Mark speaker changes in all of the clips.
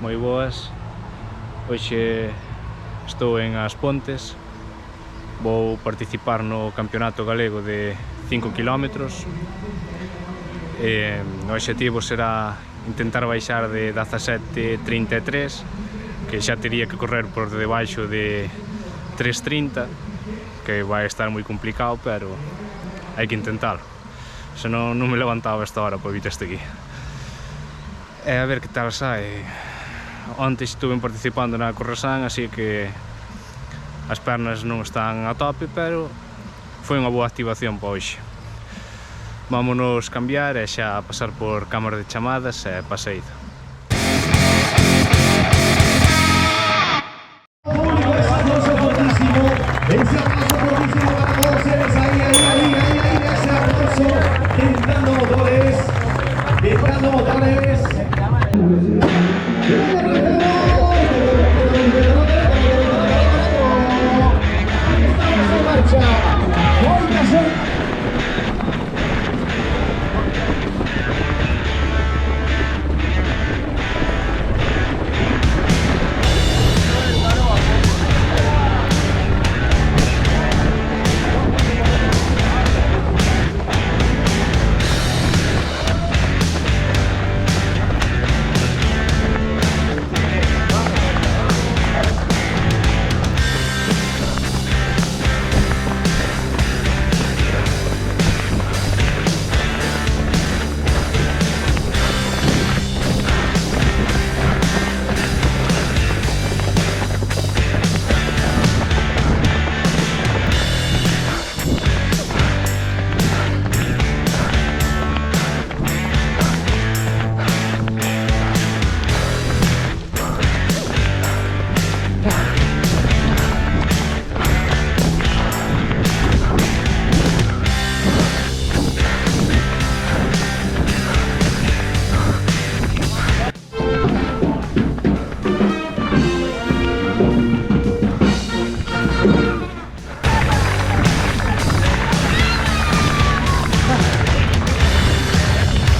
Speaker 1: moi boas. Hoxe estou en As Pontes, vou participar no Campeonato Galego de 5 km. O obxectivo será intentar baixar de 17:33, que xa tería que correr por debaixo de 3:30, que vai estar moi complicado, pero hai que intentalo. Senón non me levantaba esta hora para vir este aquí. A ver que tal sai. Onte estuve participando na Corresán, así que as pernas non están a tope, pero foi unha boa activación para hoxe. Vámonos cambiar e xa pasar por cámara de chamadas e paseído.
Speaker 2: Dejando motores.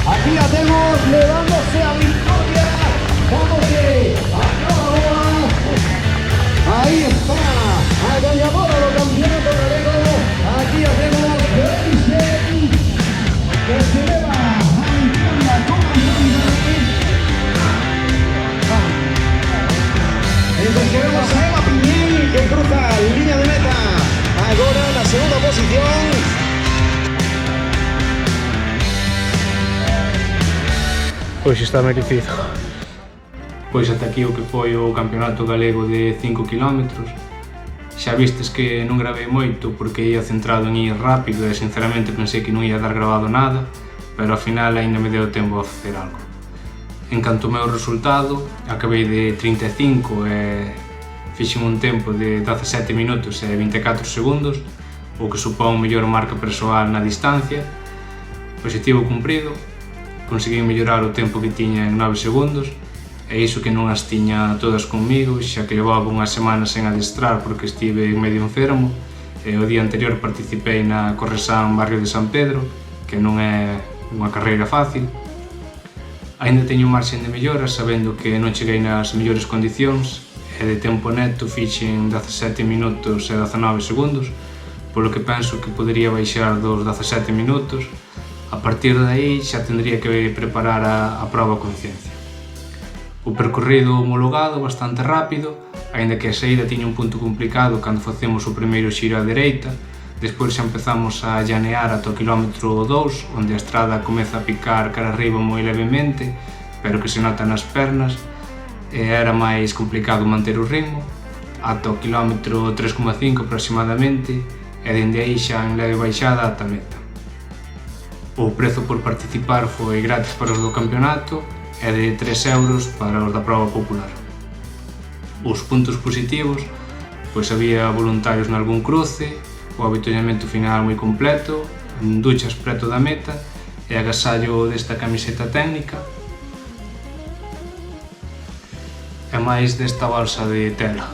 Speaker 2: Aquí la tenemos llevándose a victoria. Vamos que acaba. Ahí está. A ganadora del campeonato galego. Aquí la tenemos Grayson, que se lleva a victoria con entonces vemos a Eva Piñén, que cruza línea de meta. Ahora en la segunda posición.
Speaker 1: Pois está merecido. Pois ata aquí o que foi o Campeonato Galego de 5 km. Xa vistes que non gravei moito porque ia centrado en ir rápido e sinceramente pensei que non ia dar grabado nada, pero ao final ainda me deu tempo a facer algo. En canto ao meu resultado, acabei de 35 e fixen un tempo de 17 minutos e 24 segundos, o que supón mellor marca persoal na distancia. Obxectivo cumprido. Conseguí mellorar o tempo que tiña en 9 segundos e iso que non as tiña todas conmigo, xa que levaba unha semana sen adestrar porque estive medio enfermo e o día anterior participei na Corresán Barrio de San Pedro, que non é unha carreira fácil. Aínda teño marxen de mellora sabendo que non cheguei nas mellores condicións e de tempo neto fixen 17 minutos e 19 segundos, polo que penso que podería baixar dos 17 minutos. A partir de aí xa tendría que preparar a prova con ciencia. O percorrido homologado bastante rápido, aínda que a saída tiña un punto complicado cando facemos o primeiro xiro á dereita, despois xa empezamos a llanear ata o quilómetro 2, onde a estrada comeza a picar cara arriba moi levemente, pero que se nota nas pernas, e era máis complicado manter o ritmo, ata o quilómetro 3,5 aproximadamente, e dende aí xa en leve baixada ata a meta. O prezo por participar foi gratis para os do campeonato e de 3 euros para os da prova popular. Os puntos positivos, pois había voluntarios nalgún cruce, o avituallamento final moi completo, duchas preto da meta e agasallo desta camiseta técnica e máis desta bolsa de tela.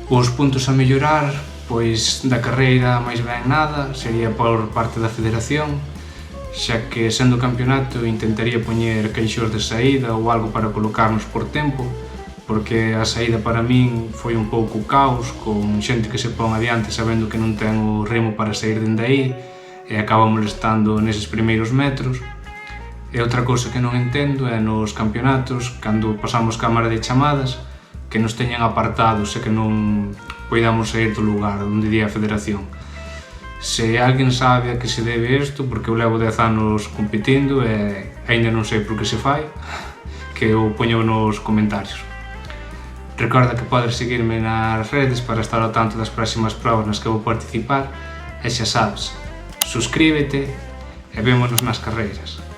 Speaker 1: Os puntos a mellorar, pois da carreira máis ben nada, sería por parte da federación, xa que sendo campeonato intentaría poñer queixos de saída ou algo para colocarnos por tempo, porque a saída para min foi un pouco caos, con xente que se pon adiante sabendo que non ten o remo para sair dende aí e acaba molestando neses primeiros metros. E outra cousa que non entendo é nos campeonatos, cando pasamos cámara de chamadas, que nos teñan apartados e que non poidamos sair do lugar onde di a federación. Se alguén sabe a que se debe isto, porque eu levo 10 anos competindo e aínda non sei por que se fai, que o poño nos comentarios. Recorda que podes seguirme nas redes para estar ao tanto das próximas probas nas que vou participar e xa sabes, suscríbete e vémonos nas carreiras.